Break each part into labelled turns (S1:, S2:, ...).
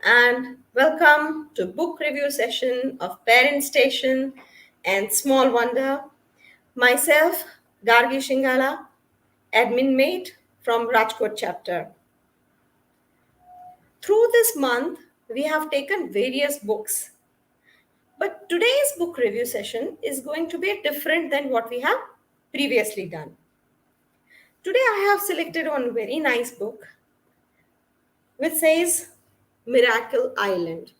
S1: and welcome to book review session of Parent Station and Small Wonder. Myself, Gargi Shingala, admin mate from Rajkot chapter. Through this month, we have taken various books, but today's book review session is going to be different than what we have previously done. Today, I have selected one very nice book which says Miracle Island.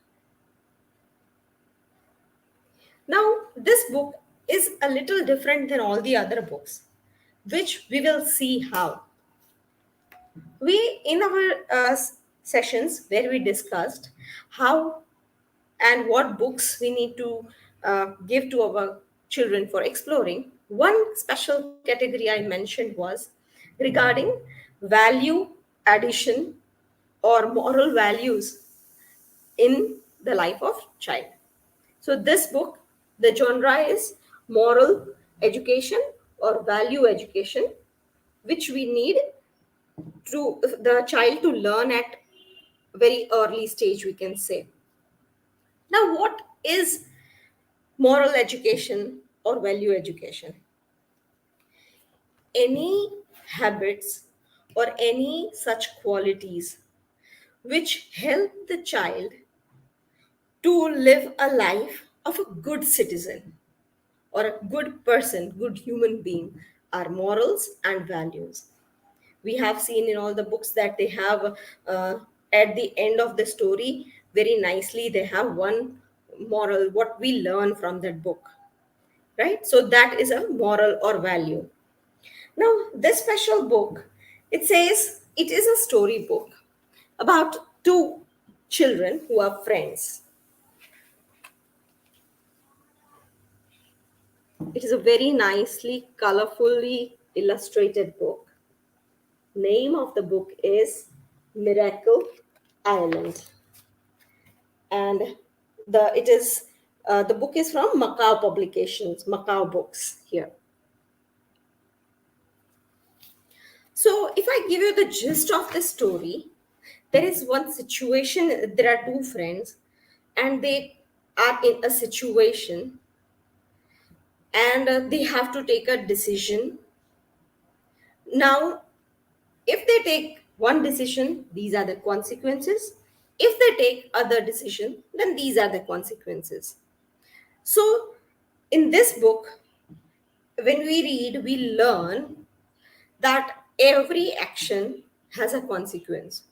S1: Now, this book is a little different than all the other books, which we will see how. We, in our sessions where we discussed how and what books we need to give to our children for exploring, one special category I mentioned was regarding value addition or moral values in the life of child. So this book, the genre is moral education or value education, which we need to the child to learn at very early stage, we can say. Now, what is moral education or value education? Any habits or any such qualities which help the child to live a life of a good citizen or a good person, good human being, are morals and values. We have seen in all the books that they have at the end of the story, very nicely, they have one moral, what we learn from that book, right? So that is a moral or value. Now, this special book, it says it is a story book about two children who are friends. It is a very nicely, colorfully illustrated book. Name of the book is Miracle Island, and the book is from Macau Publications, Macau Books here. So, if I give you the gist of the story, there is one situation. There are two friends, and they are in a situation, and they have to take a decision. Now, if they take one decision, these are the consequences. If they take other decision, then these are the consequences. So, in this book, when we read, we learn that every action has a consequence.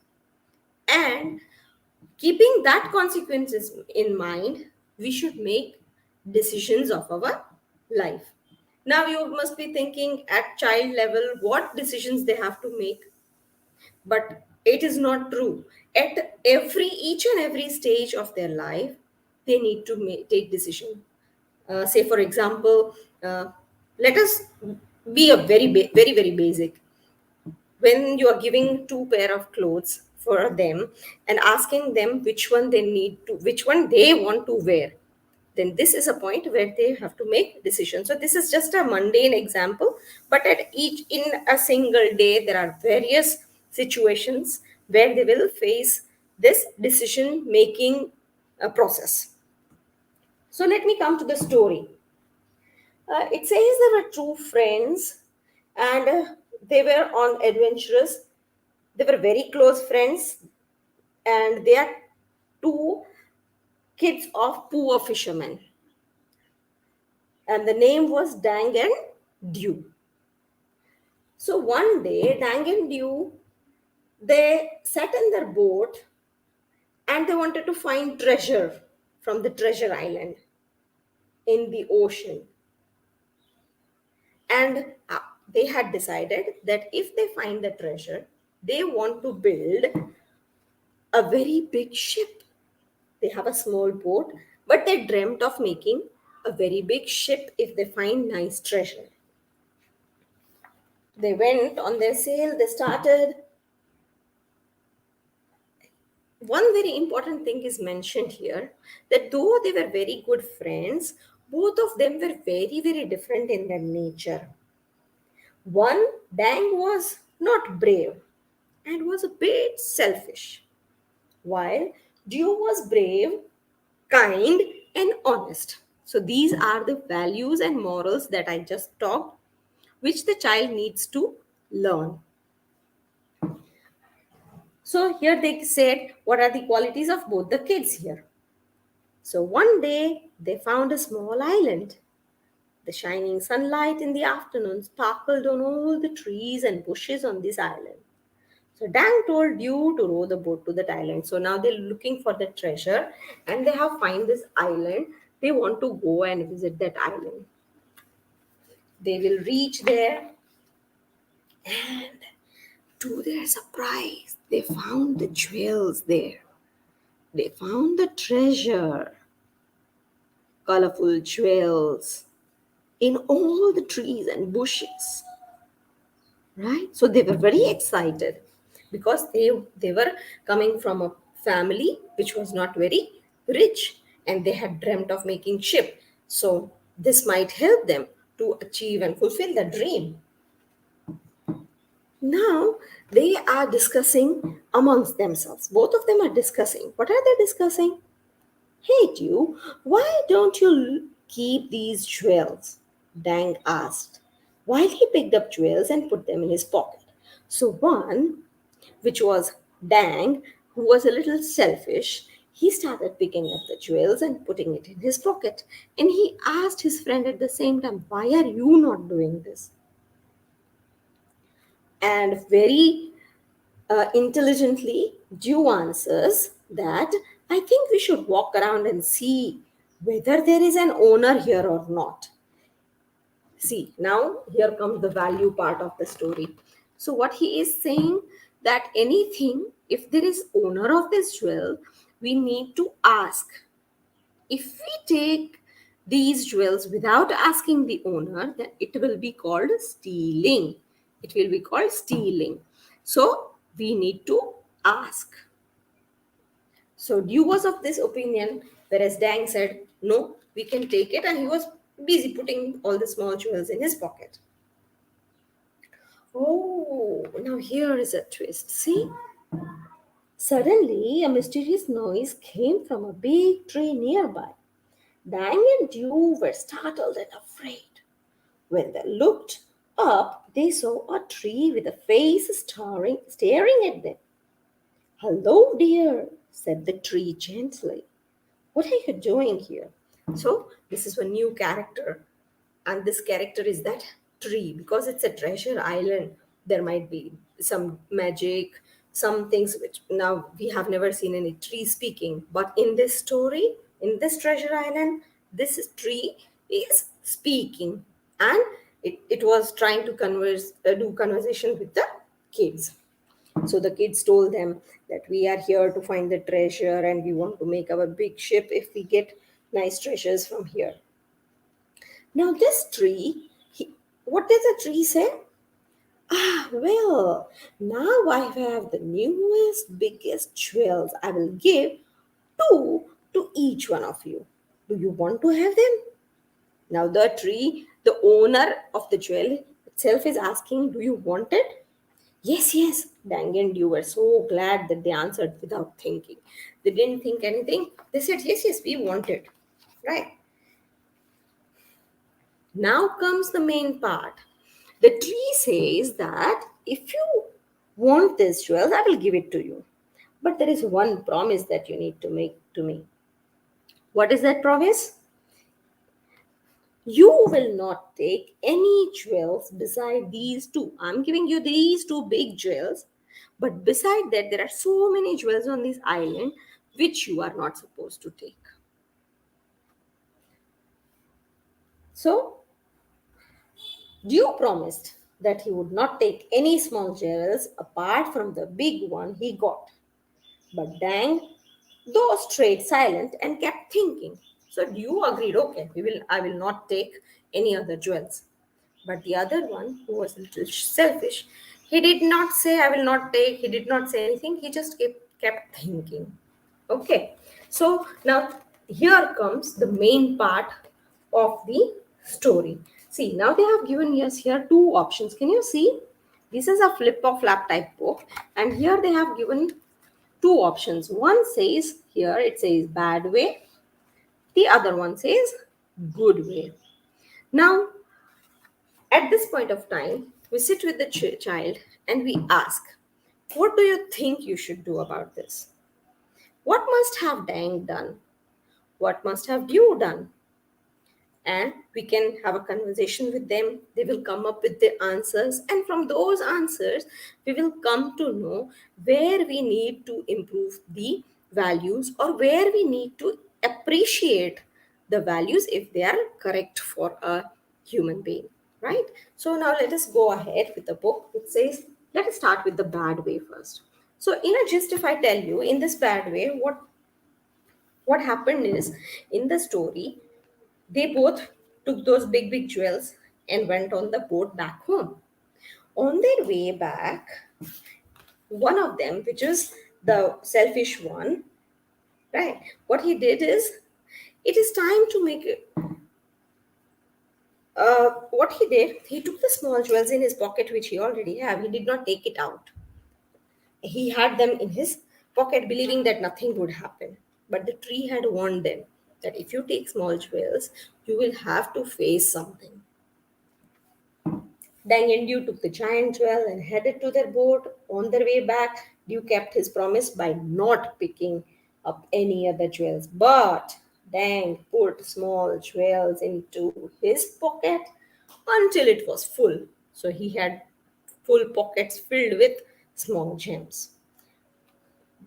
S1: And keeping that consequences in mind, we should make decisions of our life. Now, you must be thinking at child level what decisions they have to make, but it is not true. At every each and every stage of their life, they need to take decision. Say, for example, let us be a very basic. When you are giving two pair of clothes for them and asking them which one they want to wear, then this is a point where they have to make decisions. So this is just a mundane example, but at each in a single day there are various situations where they will face this decision making process. So let me come to the story. It says there were two friends, and they were on adventurous. They were very close friends, and they are two kids of poor fishermen. And the name was Dang and Dew. So one day, Dang and Dew, they sat in their boat and they wanted to find treasure from the treasure island in the ocean. And they had decided that if they find the treasure, they want to build a very big ship. They have a small boat, but they dreamt of making a very big ship if they find nice treasure. They went on their sail, they started. One very important thing is mentioned here, that though they were very good friends, both of them were very different in their nature. One, Dang, was not brave and was a bit selfish, while Dew was brave, kind, and honest. So these are the values and morals that I just talked, which the child needs to learn. So here they said, what are the qualities of both the kids here? So one day they found a small island. The shining sunlight in the afternoon sparkled on all the trees and bushes on this island. So Dang told you to row the boat to that island. So now they're looking for the treasure and they have find this island. They want to go and visit that island. They will reach there and to their surprise, they found the jewels there. They found the treasure, colorful jewels in all the trees and bushes. Right? So they were very excited because they were coming from a family which was not very rich and they had dreamt of making ship. So this might help them to achieve and fulfill the dream. Now they are discussing amongst themselves. Both of them are discussing. What are they discussing? Hey, you, why don't you keep these jewels? Dang asked, while he picked up jewels and put them in his pocket. So, one, which was Dang, who was a little selfish, he started picking up the jewels and putting it in his pocket. And he asked his friend at the same time, why are you not doing this? And very intelligently, Dew answers that I think we should walk around and see whether there is an owner here or not. See, now here comes the value part of the story. So, what he is saying that anything, if there is owner of this jewel, we need to ask. If we take these jewels without asking the owner, then it will be called stealing. It will be called stealing. So we need to ask. So Dew was of this opinion, whereas Dang said, no, we can take it, and he was busy putting all the small jewels in his pocket. Oh, now here is a twist. See? Suddenly, a mysterious noise came from a big tree nearby. Dang and Dew were startled and afraid. When they looked up, they saw a tree with a face staring at them. Hello, dear, said the tree gently. What are you doing here? So, this is a new character, and this character is that tree because it's a treasure island. There might be some magic, some things which now we have never seen any tree speaking, but in this story, in this treasure island, this tree is speaking, and it was trying to do conversation with the kids. So the kids told them that we are here to find the treasure and we want to make our big ship if we get nice treasures from here. Now, this tree, what did the tree say? Ah, well, now I have the newest, biggest jewels. I will give two to each one of you. Do you want to have them? Now, the tree, the owner of the jewel itself is asking, do you want it? Yes, yes. Dang and you were so glad that they answered without thinking. They didn't think anything. They said, yes, yes, we want it. Right. Now comes the main part. The tree says that if you want this jewel, I will give it to you. But there is one promise that you need to make to me. What is that promise? You will not take any jewels beside these two. I'm giving you these two big jewels, but beside that, there are so many jewels on this island which you are not supposed to take. So, Dew promised that he would not take any small jewels apart from the big one he got. But Dang, though stayed silent and kept thinking. So Dew agreed, okay, I will not take any other jewels. But the other one, who was a little selfish, he did not say, I will not take, he did not say anything, he just kept thinking. Okay, so now here comes the main part of the story. See, now they have given us here two options. Can you see? This is a flip or flap type book, and here they have given two options. One says here, it says bad way. The other one says good way. Now, at this point of time, we sit with the child and we ask, what do you think you should do about this? What must have Dang done? What must have you done? And we can have a conversation with them. They will come up with the answers, and from those answers we will come to know where we need to improve the values or where we need to appreciate the values if they are correct for a human being, right? So now let us go ahead with the book. It says, let us start with the bad way first. So in a gist, if I tell you, in this bad way, what happened is, in the story, they both took those big jewels and went on the boat back home. On their way back, one of them, which is the selfish one, right? What he did is, it is time to make. What he did, he took the small jewels in his pocket, which he already have. He did not take it out. He had them in his pocket, believing that nothing would happen. But the tree had warned them that if you take small jewels, you will have to face something. Dang and Dew took the giant jewel and headed to their boat. On their way back, Dew kept his promise by not picking up any other jewels. But Dang put small jewels into his pocket until it was full. So he had full pockets filled with small gems.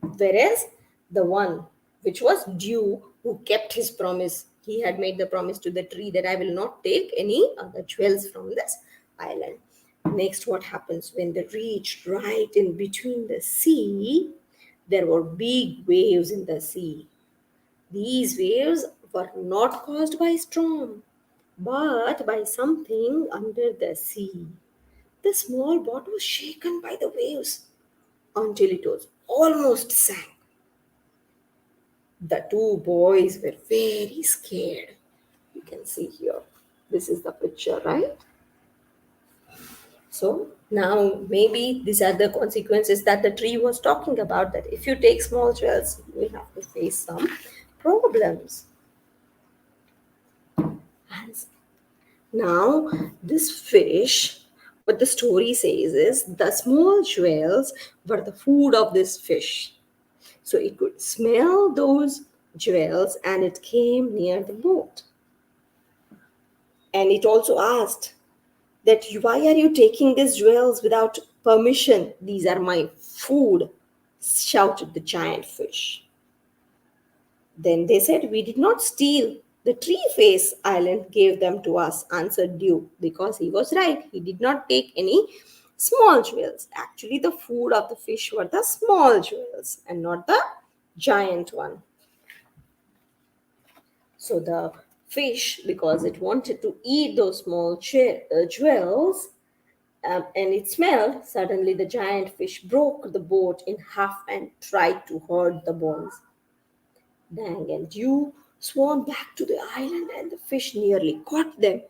S1: Whereas the one which was Dew, who kept his promise, he had made the promise to the tree that I will not take any other jewels from this island. Next, what happens when they reached right in between the sea? There were big waves in the sea. These waves were not caused by storm, but by something under the sea. The small boat was shaken by the waves until it was almost sank. The two boys were very scared. You can see here. This is the picture, right? So now maybe these are the consequences that the tree was talking about, that if you take small jewels, you will have to face some problems. And now this fish, what the story says is, the small jewels were the food of this fish. So it could smell those jewels and it came near the boat. And it also asked that, why are you taking these jewels without permission? These are my food, shouted the giant fish. Then they said, we did not steal. The tree face island gave them to us, answered Dew, because he was right. He did not take any small jewels. Actually, the food of the fish were the small jewels and not the giant one. So the fish, because it wanted to eat those small jewels, and it smelled, suddenly the giant fish broke the boat in half and tried to herd the boys. Dang and Dew swam back to the island, and the fish nearly caught them.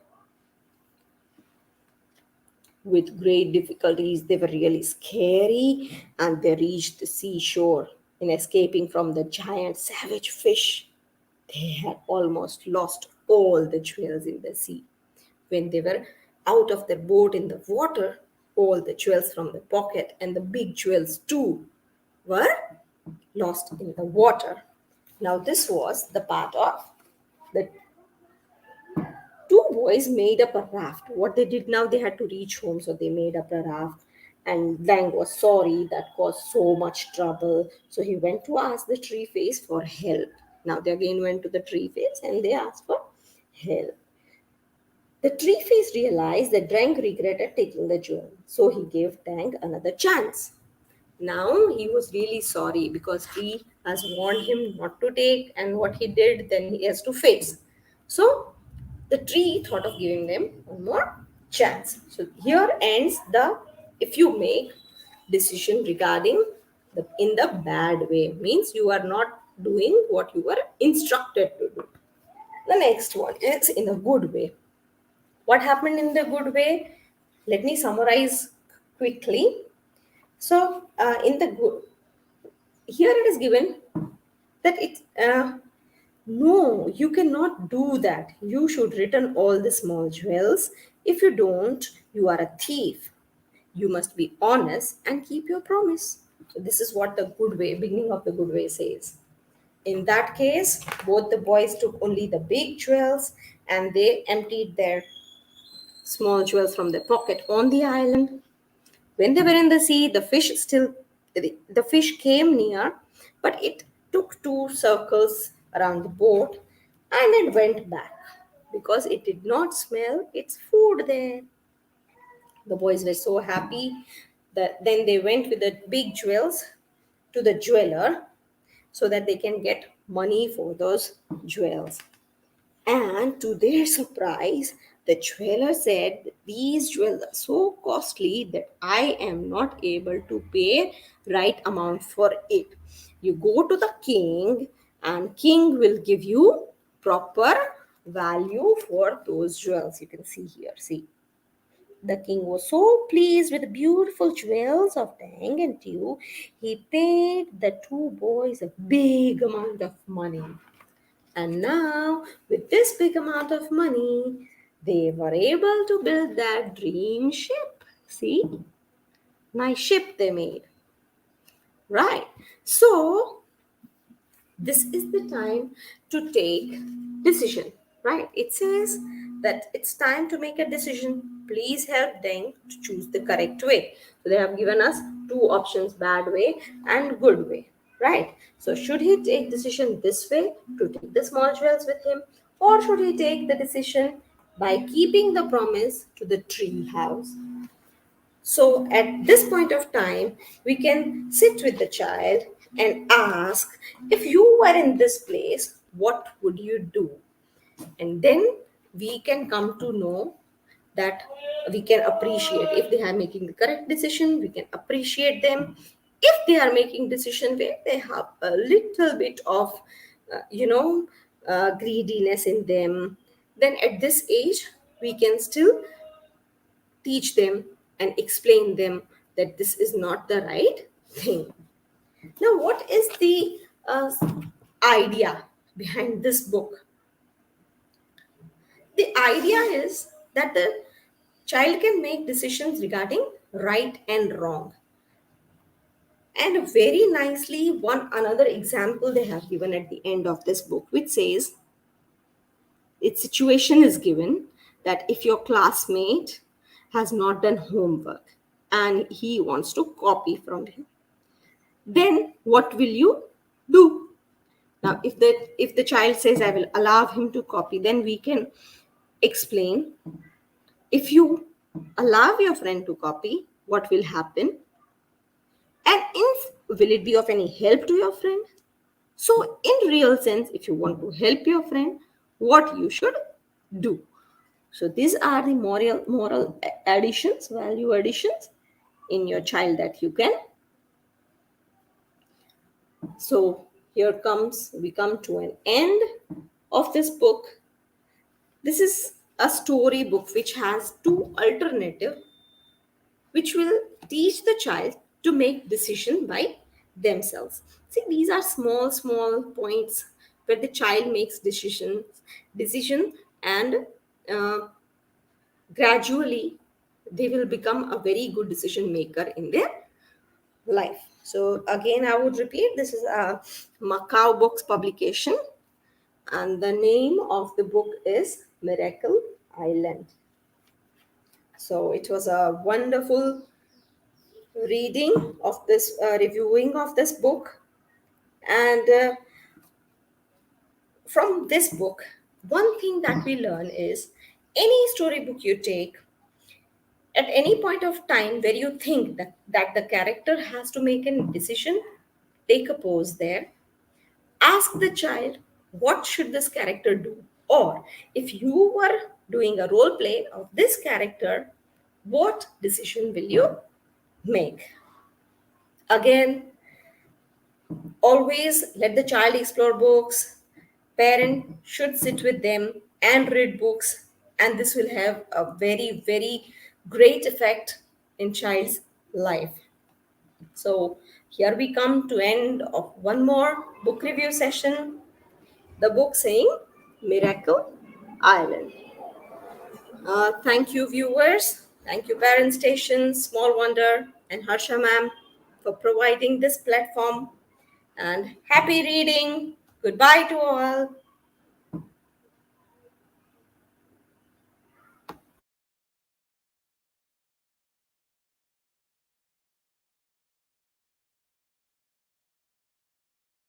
S1: With great difficulties, they were really scary, and they reached the seashore. In escaping from the giant savage fish, they had almost lost all the jewels in the sea. When they were out of their boat in the water, all the jewels from the pocket and the big jewels too were lost in the water. Now, this was the part of the two boys made up a raft. What they did now, they had to reach home, so they made up a raft. And Dang was sorry that caused so much trouble. So he went to ask the tree face for help. Now they again went to the tree face and they asked for help. The tree face realized that Dang regretted taking the jewel, so he gave Dang another chance. Now he was really sorry because tree has warned him not to take, and what he did, then he has to face. So the tree thought of giving them one more chance. So here ends the, if you make decision regarding the in the bad way, means you are not doing what you were instructed to do. The next one is in a good way. What happened in the good way? Let me summarize quickly. So, in the good, here it is given that no, you cannot do that. You should return all the small jewels. If you don't, you are a thief. You must be honest and keep your promise. So this is what the good way, beginning of the good way says. In that case, both the boys took only the big jewels and they emptied their small jewels from their pocket on the island. When they were in the sea, the fish came near, but it took two circles around the boat and then went back because it did not smell its food there. The boys were so happy that then they went with the big jewels to the jeweler so that they can get money for those jewels. And to their surprise, the jeweler said, these jewels are so costly that I am not able to pay right amount for it. You go to the king and king will give you proper value for those jewels. You can see here, see. The king was so pleased with the beautiful jewels of Tang and Tiu, he paid the two boys a big amount of money. And now, with this big amount of money, they were able to build that dream ship. See? Nice ship they made. Right. So, this is the time to take decision. Right. It says that it's time to make a decision. Please help them to choose the correct way. So, they have given us two options, bad way and good way. Right. So, should he take decision this way to take the small jewels with him, or should he take the decision by keeping the promise to the tree house? So at this point of time, we can sit with the child and ask, if you were in this place, what would you do? And then we can come to know that we can appreciate if they are making the correct decision, we can appreciate them. If they are making decision where they have a little bit of greediness in them, then at this age we can still teach them and explain them that this is not the right thing. Now, what is the idea behind this book? The idea is that the child can make decisions regarding right and wrong. And very nicely, one another example they have given at the end of this book, which says its situation is given that if your classmate has not done homework and he wants to copy from him, then what will you do? Now if the child says I will allow him to copy, then we can explain, if you allow your friend to copy, what will happen, and will it be of any help to your friend? So in real sense, if you want to help your friend, what you should do. So these are the moral additions, value additions in your child that you can. So here comes, we come to an end of this book. This is a story book which has two alternative, which will teach the child to make decision by themselves. See, these are small points where the child makes decision, and uh, gradually they will become a very good decision maker in their life. So again, I would repeat, this is a Macau Books publication, and the name of the book is Miracle Island. So it was a wonderful reading of this, reviewing of this book. And from this book, one thing that we learn is, any storybook you take, at any point of time where you think that the character has to make a decision, take a pause there. Ask the child, what should this character do? Or if you were doing a role play of this character, what decision will you make? Again, always let the child explore books. Parent should sit with them and read books, and this will have a very great effect in child's life. So Here we come to end of one more book review session. The book saying Miracle Island. Thank you, viewers. Thank you, Parent Station, Small Wonder, and Harsha ma'am for providing this platform. And happy reading. Goodbye to all.